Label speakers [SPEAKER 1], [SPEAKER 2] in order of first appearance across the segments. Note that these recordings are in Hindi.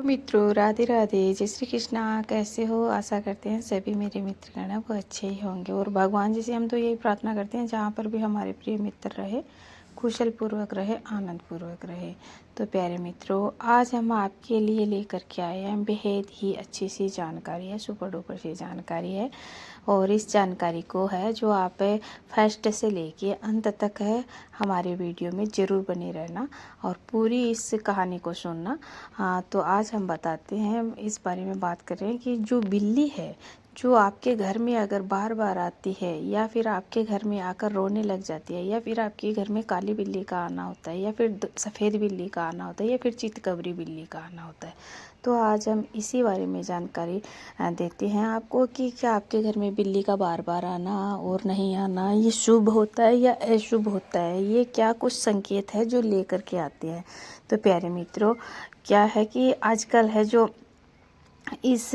[SPEAKER 1] मित्रों राधे राधे, जय श्री कृष्णा। कैसे हो? आशा करते हैं सभी मेरे मित्रगण वो अच्छे ही होंगे। और भगवान जी से हम तो यही प्रार्थना करते हैं जहाँ पर भी हमारे प्रिय मित्र रहे, कुशल पूर्वक रहे, आनंद पूर्वक रहे। तो प्यारे मित्रों, आज हम आपके लिए लेकर के आए हैं बेहद ही अच्छी सी जानकारी है, सुपर डुपर सी जानकारी है। और इस जानकारी को है जो आप फर्स्ट से लेके अंत तक है हमारे वीडियो में ज़रूर बने रहना और पूरी इस कहानी को सुनना। तो आज हम बताते हैं, इस बारे में बात कर रहे हैं कि जो बिल्ली है जो आपके घर में अगर बार बार आती है या फिर आपके घर में आकर रोने लग जाती है या फिर आपके घर में काली बिल्ली का आना होता है या फिर सफ़ेद बिल्ली का आना होता है या फिर चितकबरी बिल्ली का आना होता है, तो आज हम इसी बारे में जानकारी देते हैं आपको कि क्या आपके घर में बिल्ली का बार बार आना और नहीं आना ये शुभ होता है या अशुभ होता है, ये क्या कुछ संकेत है जो लेकर के आते हैं। तो प्यारे मित्रों, क्या है कि आजकल है जो इस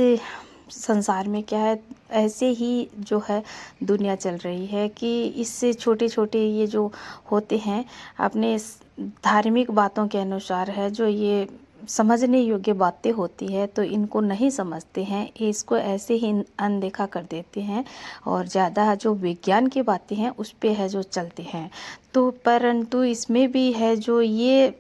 [SPEAKER 1] संसार में क्या है, ऐसे ही जो है दुनिया चल रही है कि इससे छोटे छोटे ये जो होते हैं अपने धार्मिक बातों के अनुसार है, जो ये समझने योग्य बातें होती है तो इनको नहीं समझते हैं, इसको ऐसे ही अनदेखा कर देते हैं और ज़्यादा जो विज्ञान की बातें हैं उस पे है जो चलते हैं। तो परंतु इसमें भी है जो ये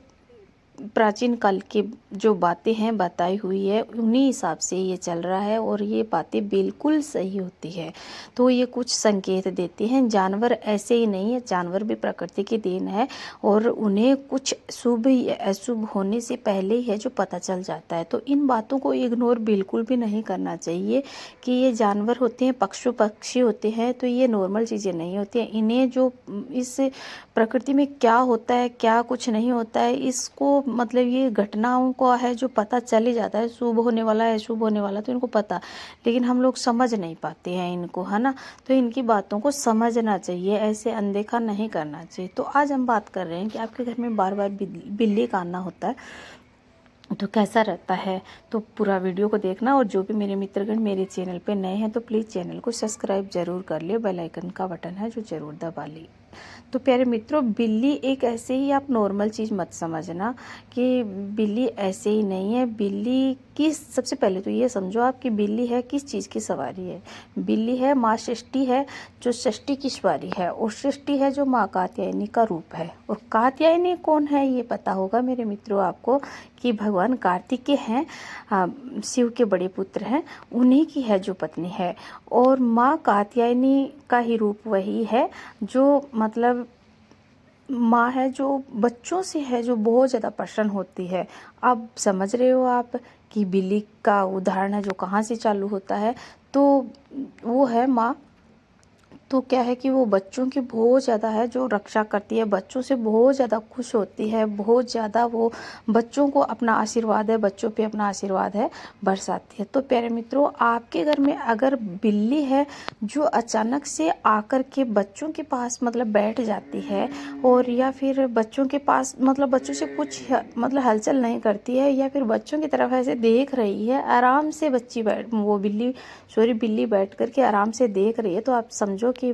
[SPEAKER 1] प्राचीन काल की जो बातें हैं बताई हुई है उन्हीं हिसाब से ये चल रहा है और ये बातें बिल्कुल सही होती है। तो ये कुछ संकेत देते हैं। जानवर ऐसे ही नहीं है, जानवर भी प्रकृति की देन है और उन्हें कुछ शुभ या अशुभ होने से पहले ही है जो पता चल जाता है। तो इन बातों को इग्नोर बिल्कुल भी नहीं करना चाहिए कि ये जानवर होते हैं, पशु पक्षी होते हैं, तो ये नॉर्मल चीज़ें नहीं होती हैं। इन्हें जो इस प्रकृति में क्या होता है क्या कुछ नहीं होता है, इसको मतलब ये घटनाओं को है जो पता चल ही जाता है, शुभ होने वाला है अशुभ होने वाला तो इनको पता, लेकिन हम लोग समझ नहीं पाते हैं इनको, है ना। तो इनकी बातों को समझना चाहिए, ऐसे अनदेखा नहीं करना चाहिए। तो आज हम बात कर रहे हैं कि आपके घर में बार बार बिल्ली का आना होता है तो कैसा रहता है। तो पूरा वीडियो को देखना और जो भी मेरे मित्रगण मेरे चैनल पे नए हैं तो प्लीज़ चैनल को सब्सक्राइब जरूर कर ले, बेल आइकन का बटन है जो ज़रूर दबा ली। तो प्यारे मित्रों, बिल्ली एक ऐसे ही आप नॉर्मल चीज़ मत समझना कि बिल्ली ऐसे ही नहीं है। बिल्ली की सबसे पहले तो ये समझो आप कि बिल्ली है किस चीज़ की सवारी है। बिल्ली है माँ षष्ठी है जो षष्ठी की सवारी है और सृष्टि है जो माँ कात्यायनी का रूप है। और कात्यायनी कौन है ये पता होगा मेरे मित्रों आपको कि भगवान कार्तिकेय हैं, शिव के बड़े पुत्र हैं, उन्हीं की है जो पत्नी है। और माँ कात्यायनी का ही रूप वही है जो मतलब माँ है जो बच्चों से है जो बहुत ज़्यादा प्रसन्न होती है। अब समझ रहे हो आप कि बिल्ली का उदाहरण है जो कहाँ से चालू होता है, तो वो है माँ। तो क्या है कि वो बच्चों की बहुत ज़्यादा है जो रक्षा करती है, बच्चों से बहुत ज़्यादा खुश होती है, बहुत ज़्यादा वो बच्चों को अपना आशीर्वाद है, बच्चों पे अपना आशीर्वाद है बरसाती है। तो प्यारे मित्रों, आपके घर में अगर बिल्ली है जो अचानक से आकर के बच्चों के पास मतलब बैठ जाती है और या फिर बच्चों के पास मतलब बच्चों से कुछ मतलब हलचल नहीं करती है या फिर बच्चों की तरफ ऐसे देख रही है, आराम से बिल्ली बैठ करके आराम से देख रही है, तो आप समझो कि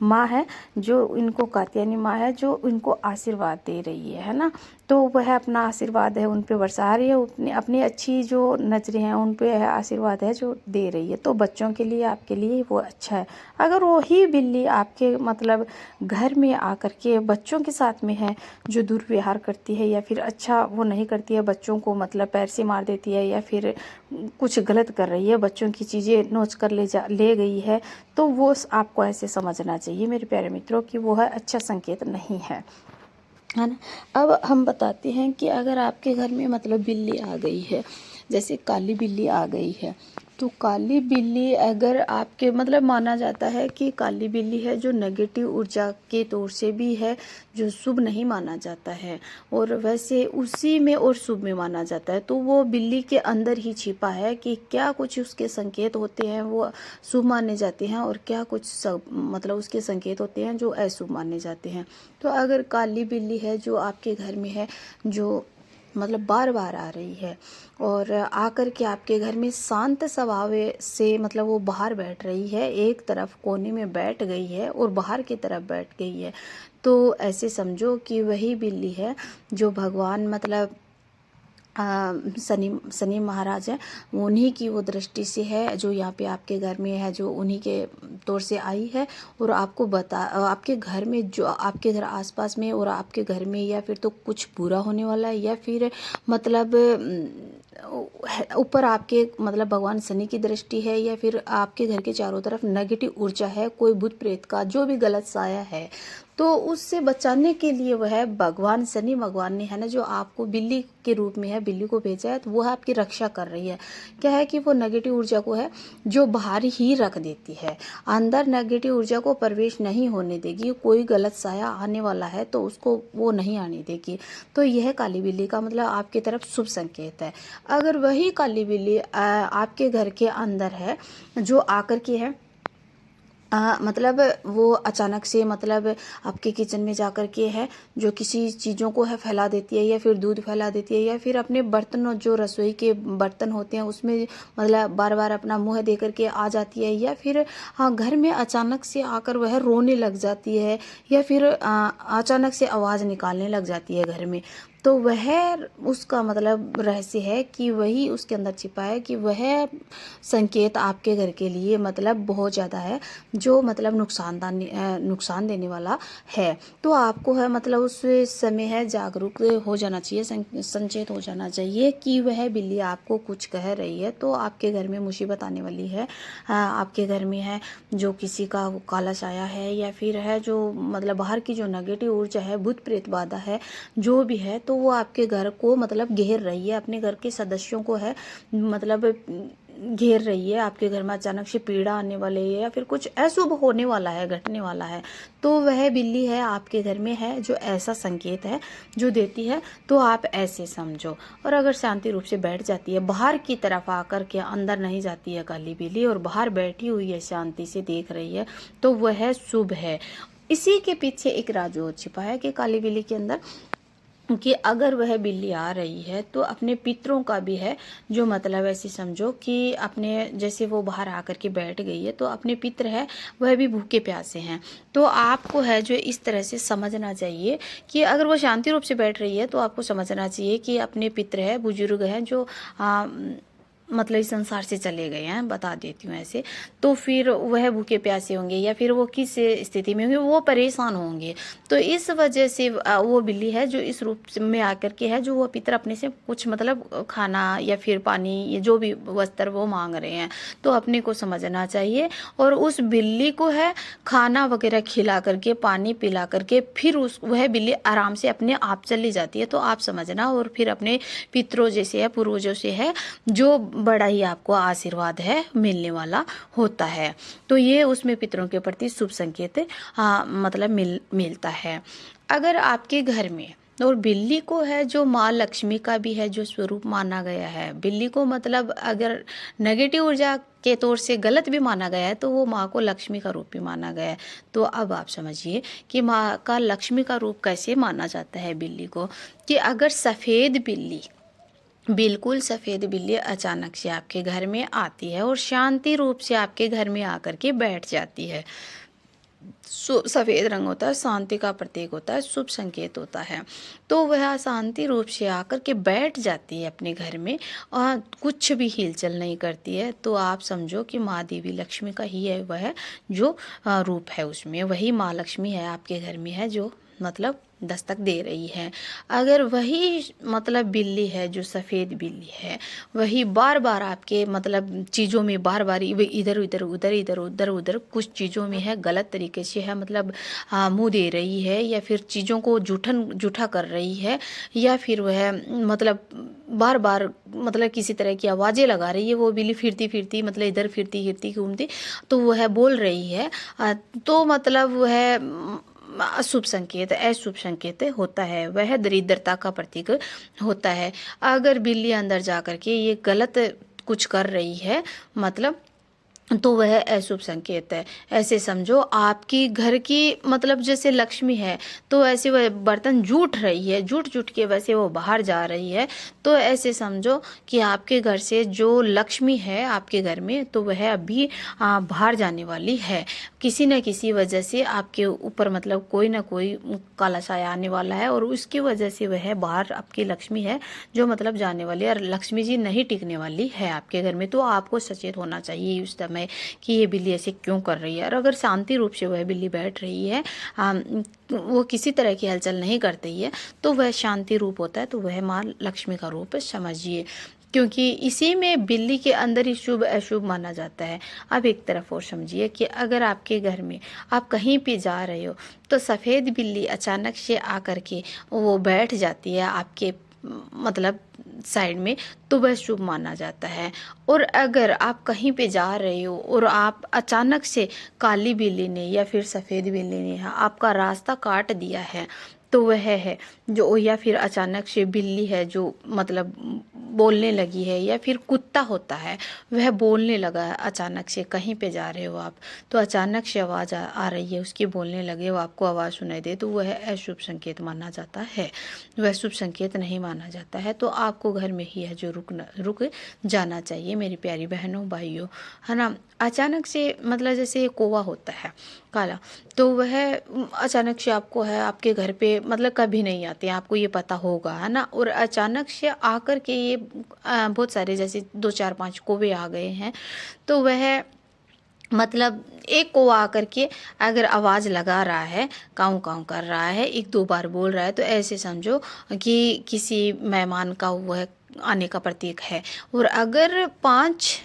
[SPEAKER 1] माँ है जो इनको कात्यायनी माँ है जो इनको आशीर्वाद दे रही है ना। तो वह अपना आशीर्वाद है उन पे बरसा रही है, अपनी अच्छी जो नजरें हैं उन पे आशीर्वाद है जो दे रही है। तो बच्चों के लिए आपके लिए वो अच्छा है। अगर वही बिल्ली आपके मतलब घर में आकर के बच्चों के साथ में है जो दुर्व्यवहार करती है या फिर अच्छा वो नहीं करती है, बच्चों को मतलब पैर से मार देती है या फिर कुछ गलत कर रही है, बच्चों की चीज़ें नोच कर ले गई है, तो वो आपको ऐसे समझना चाहिए मेरे प्यारे मित्रों कि वो है अच्छा संकेत नहीं है ना। अब हम बताते हैं कि अगर आपके घर में मतलब बिल्ली आ गई है, जैसे काली बिल्ली आ गई है, तो काली बिल्ली अगर आपके मतलब माना जाता है कि काली बिल्ली है जो नेगेटिव ऊर्जा के तौर से भी है, जो शुभ नहीं माना जाता है और वैसे उसी में और शुभ में माना जाता है। तो वो बिल्ली के अंदर ही छिपा है कि क्या कुछ उसके संकेत होते हैं वो शुभ माने जाते हैं और क्या कुछ मतलब उसके संकेत होते हैं जो अशुभ माने जाते हैं। तो अगर काली बिल्ली है जो आपके घर में है, जो मतलब बार बार आ रही है और आकर के आपके घर में शांत स्वभाव से मतलब वो बाहर बैठ रही है, एक तरफ कोने में बैठ गई है और बाहर की तरफ बैठ गई है, तो ऐसे समझो कि वही बिल्ली है जो भगवान मतलब शनि महाराज हैं, उन्हीं की वो दृष्टि से है जो यहाँ पे आपके घर में है, जो उन्हीं के तौर से आई है। और आपको आपके घर में, जो आपके घर आसपास में और आपके घर में या फिर तो कुछ बुरा होने वाला है, या फिर मतलब ऊपर आपके मतलब भगवान शनि की दृष्टि है, या फिर आपके घर के चारों तरफ नेगेटिव ऊर्जा है, कोई भूत प्रेत का जो भी गलत साया है, तो उससे बचाने के लिए वह भगवान शनि भगवान ने, है ना, जो आपको बिल्ली के रूप में है, बिल्ली को भेजा है, तो वो आपकी रक्षा कर रही है। क्या है कि वो नेगेटिव ऊर्जा को है जो बाहर ही रख देती है, अंदर नेगेटिव ऊर्जा को प्रवेश नहीं होने देगी। कोई गलत साया आने वाला है तो उसको वो नहीं आने देगी। तो यह काली बिल्ली का मतलब आपकी तरफ शुभ संकेत है। अगर वही काली बिल्ली आपके घर के अंदर है, जो आकर के है मतलब वो अचानक से मतलब आपके किचन में जाकर के है जो किसी चीज़ों को है फैला देती है, या फिर दूध फैला देती है, या फिर अपने बर्तनों, जो रसोई के बर्तन होते हैं उसमें मतलब बार बार अपना मुंह दे करके आ जाती है, या फिर हाँ घर में अचानक से आकर वह रोने लग जाती है, या फिर अचानक से आवाज़ निकालने लग जाती है घर में, तो वह उसका मतलब रहस्य है कि वही उसके अंदर छिपा है, कि वह संकेत आपके घर के लिए मतलब बहुत ज़्यादा है, जो मतलब नुकसान देने वाला है। तो आपको है मतलब उस समय है जागरूक हो जाना चाहिए, संचेत हो जाना चाहिए कि वह बिल्ली आपको कुछ कह रही है, तो आपके घर में मुसीबत आने वाली है। आपके घर में है जो किसी का काला साया है, या फिर है जो मतलब बाहर की जो नेगेटिव ऊर्जा है, भूत प्रेत बाधा है, जो भी है, तो वो आपके घर को मतलब घेर रही है, अपने घर के सदस्यों को है मतलब घेर रही है। आपके घर में अचानक से पीड़ा आने वाली है, या फिर कुछ अशुभ होने वाला है, घटने वाला है, तो वह बिल्ली है आपके घर में है जो ऐसा संकेत है जो देती है। तो आप ऐसे समझो। और अगर शांति रूप से बैठ जाती है, बाहर की तरफ आकर के, अंदर नहीं जाती है काली बिल्ली, और बाहर बैठी हुई है, शांति से देख रही है, तो वह शुभ है। इसी के पीछे एक राज और छिपा है कि काली बिल्ली के अंदर, कि अगर वह बिल्ली आ रही है तो अपने पितरों का भी है जो मतलब ऐसे समझो कि अपने, जैसे वो बाहर आकर के बैठ गई है तो अपने पितर है वह भी भूखे प्यासे हैं। तो आपको है जो इस तरह से समझना चाहिए कि अगर वो शांति रूप से बैठ रही है तो आपको समझना चाहिए कि अपने पितर है, बुजुर्ग हैं जो मतलब इस संसार से चले गए हैं, बता देती हूँ ऐसे, तो फिर वह भूखे प्यासे होंगे, या फिर वो किस स्थिति में होंगे, वो परेशान होंगे। तो इस वजह से वो बिल्ली है जो इस रूप में आकर के है, जो वो पितर अपने से कुछ मतलब खाना या फिर पानी या जो भी वस्त्र वो मांग रहे हैं, तो अपने को समझना चाहिए। और उस बिल्ली को है खाना वगैरह खिला करके, पानी पिला करके, फिर वह बिल्ली आराम से अपने आप चली जाती है। तो आप समझना, और फिर अपने पितरों जैसे है, पूर्वजों से है जो बड़ा ही आपको आशीर्वाद है मिलने वाला होता है। तो ये उसमें पितरों के प्रति शुभ संकेत मतलब मिलता है। अगर आपके घर में, और बिल्ली को है जो माँ लक्ष्मी का भी है जो स्वरूप माना गया है, बिल्ली को मतलब अगर नेगेटिव ऊर्जा के तौर से गलत भी माना गया है तो वो माँ को लक्ष्मी का रूप भी माना गया है। तो अब आप समझिए कि माँ का लक्ष्मी का रूप कैसे माना जाता है बिल्ली को, कि अगर सफ़ेद बिल्ली, बिल्कुल सफ़ेद बिल्ली अचानक से आपके घर में आती है और शांति रूप से आपके घर में आकर के बैठ जाती है, सफ़ेद रंग होता है, शांति का प्रतीक होता है, शुभ संकेत होता है, तो वह शांति रूप से आकर के बैठ जाती है अपने घर में और कुछ भी हिलचल नहीं करती है, तो आप समझो कि माँ देवी लक्ष्मी का ही है वह जो रूप है, उसमें वही माँ लक्ष्मी है आपके घर में है जो मतलब दस्तक दे रही है। अगर वही मतलब बिल्ली है जो सफ़ेद बिल्ली है, वही बार बार आपके मतलब चीज़ों में बार बार इधर उधर उधर इधर उधर उधर कुछ चीज़ों में है गलत तरीके से है मतलब मुंह दे रही है, या फिर चीज़ों को जूठा कर रही है, या फिर वह मतलब बार बार मतलब किसी तरह की आवाज़ें लगा रही है, वो बिल्ली फिरती फिरती मतलब इधर फिरती फिरती घूमती, तो वह बोल रही है, तो मतलब वह अशुभ संकेत, अशुभ संकेत होता है, वह दरिद्रता का प्रतीक होता है। अगर बिल्ली अंदर जा कर के ये गलत कुछ कर रही है, मतलब तो वह अशुभ संकेत है। ऐसे समझो आपकी घर की मतलब जैसे लक्ष्मी है, तो ऐसे वह बर्तन जूट रही है, जूट जूट के वैसे वो बाहर जा रही है। तो ऐसे समझो कि आपके घर से जो लक्ष्मी है आपके घर में, तो वह अभी बाहर जाने वाली है। किसी न किसी वजह से आपके ऊपर मतलब कोई ना कोई काला साया आने वाला है, और उसकी वजह से वह बाहर आपकी लक्ष्मी है जो मतलब जाने वाली है, और लक्ष्मी जी नहीं टिकने वाली है आपके घर में। तो आपको सचेत होना चाहिए उस समय कि ये बिल्ली ऐसे क्यों कर रही है। और अगर शांति रूप से वह बिल्ली बैठ रही है, वो किसी तरह की हलचल नहीं करती है, तो वह शांति रूप होता है, तो वह माँ लक्ष्मी का रूप समझिए, क्योंकि इसी में बिल्ली के अंदर ही शुभ अशुभ माना जाता है। अब एक तरफ और समझिए कि अगर आपके घर में आप कहीं पे जा रहे हो, तो सफ़ेद बिल्ली अचानक से आकर के वो बैठ जाती है आपके मतलब साइड में, तो वह शुभ माना जाता है। और अगर आप कहीं पे जा रहे हो और आप अचानक से काली बिल्ली ने या फिर सफ़ेद बिल्ली ने आपका रास्ता काट दिया है, तो वह है जो, या फिर अचानक से बिल्ली है जो मतलब बोलने लगी है, या फिर कुत्ता होता है वह बोलने लगा है अचानक से, कहीं पे जा रहे हो आप, तो अचानक से आवाज़ आ रही है उसकी, बोलने लगे, वो आपको आवाज़ सुनाई दे, तो वह अशुभ संकेत माना जाता है, वह शुभ संकेत नहीं माना जाता है। तो आपको घर में ही है जो रुक जाना चाहिए मेरी प्यारी बहनों भाइयों, है ना। अचानक से मतलब जैसे कौवा होता है काला, तो वह अचानक से आपको है आपके घर पे मतलब कभी नहीं आते हैं, आपको ये पता होगा, है ना। और अचानक से आकर के ये बहुत सारे जैसे 2 4 5 कौवे आ गए हैं, तो वह मतलब एक कौवा आकर के अगर आवाज़ लगा रहा है, काऊ काऊ कर रहा है, 1 2 बार बोल रहा है, तो ऐसे समझो कि किसी मेहमान का वह आने का प्रतीक है। और अगर 5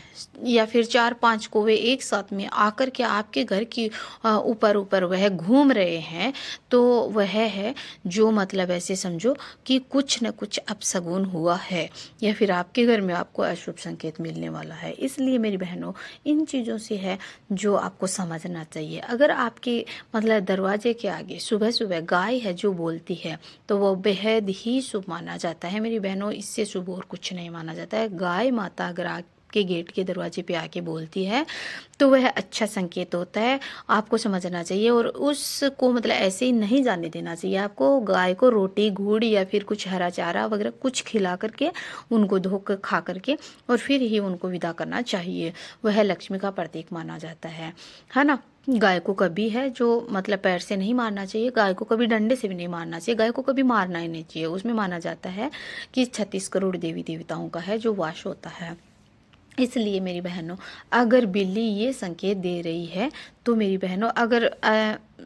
[SPEAKER 1] या फिर 4 5 कौवे एक साथ में आकर के आपके घर की ऊपर ऊपर वह घूम रहे हैं, तो वह है जो मतलब ऐसे समझो कि कुछ न कुछ अपशगुन हुआ है, या फिर आपके घर में आपको अशुभ संकेत मिलने वाला है। इसलिए मेरी बहनों, इन चीज़ों से है जो आपको समझना चाहिए। अगर आपके मतलब दरवाजे के आगे सुबह सुबह गाय है जो बोलती है, तो वो बेहद ही शुभ माना जाता है मेरी बहनों, इससे शुभ और कुछ नहीं माना जाता है। गाय माता अगर आपके गेट के दरवाजे पे आके बोलती है, तो वह अच्छा संकेत होता है, आपको समझना चाहिए। और उसको मतलब ऐसे ही नहीं जाने देना चाहिए, आपको गाय को रोटी घूड़ या फिर कुछ हरा चारा वगैरह कुछ खिला करके, उनको धो कर खा करके, और फिर ही उनको विदा करना चाहिए। वह लक्ष्मी का प्रतीक माना जाता है ना। गाय को कभी है जो मतलब पैर से नहीं मारना चाहिए, गाय को कभी डंडे से भी नहीं मारना चाहिए, गाय को कभी मारना ही नहीं चाहिए। उसमें माना जाता है कि 36 करोड़ देवी देवताओं का है जो वास होता है। इसलिए मेरी बहनों, अगर बिल्ली ये संकेत दे रही है, तो मेरी बहनों अगर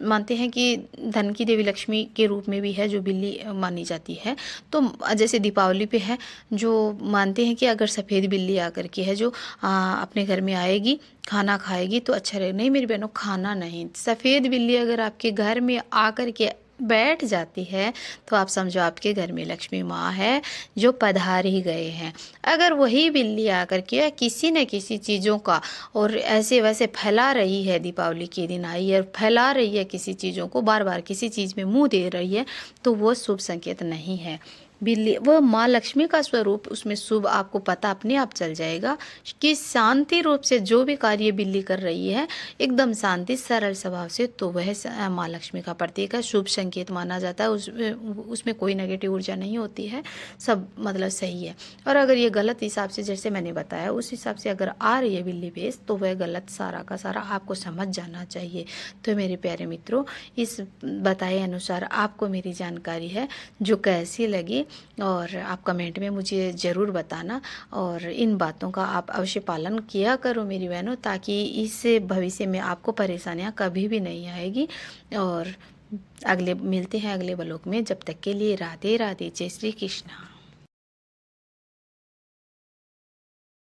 [SPEAKER 1] मानते हैं कि धन की देवी लक्ष्मी के रूप में भी है जो बिल्ली मानी जाती है, तो जैसे दीपावली पे है जो मानते हैं कि अगर सफ़ेद बिल्ली आकर के है जो अपने घर में आएगी, खाना खाएगी, तो अच्छा रहेगा। नहीं मेरी बहनों, खाना नहीं, सफ़ेद बिल्ली अगर आपके घर में आकर के बैठ जाती है, तो आप समझो आपके घर में लक्ष्मी माँ है जो पधार ही गए हैं। अगर वही बिल्ली आकर के किसी न किसी चीज़ों का और ऐसे वैसे फैला रही है, दीपावली के दिन आई है, फैला रही है किसी चीज़ों को, बार बार किसी चीज़ में मुंह दे रही है, तो वो शुभ संकेत नहीं है। बिल्ली वह माँ लक्ष्मी का स्वरूप, उसमें शुभ आपको पता अपने आप चल जाएगा कि शांति रूप से जो भी कार्य बिल्ली कर रही है एकदम शांति सरल स्वभाव से, तो वह माँ लक्ष्मी का प्रतीक है, शुभ संकेत माना जाता है। उसमें कोई नेगेटिव ऊर्जा नहीं होती है, सब मतलब सही है। और अगर ये गलत हिसाब से जैसे मैंने बताया उस हिसाब से अगर आ रही है बिल्ली भेस, तो वह गलत सारा का सारा आपको समझ जाना चाहिए। तो मेरे प्यारे मित्रों, इस बताए अनुसार आपको मेरी जानकारी है जो कैसी लगी, और आप कमेंट में मुझे ज़रूर बताना, और इन बातों का आप अवश्य पालन किया करो मेरी बहनों, ताकि इस भविष्य में आपको परेशानियां कभी भी नहीं आएगी। और मिलते हैं अगले ब्लॉग में, जब तक के लिए राधे राधे, जय श्री कृष्णा।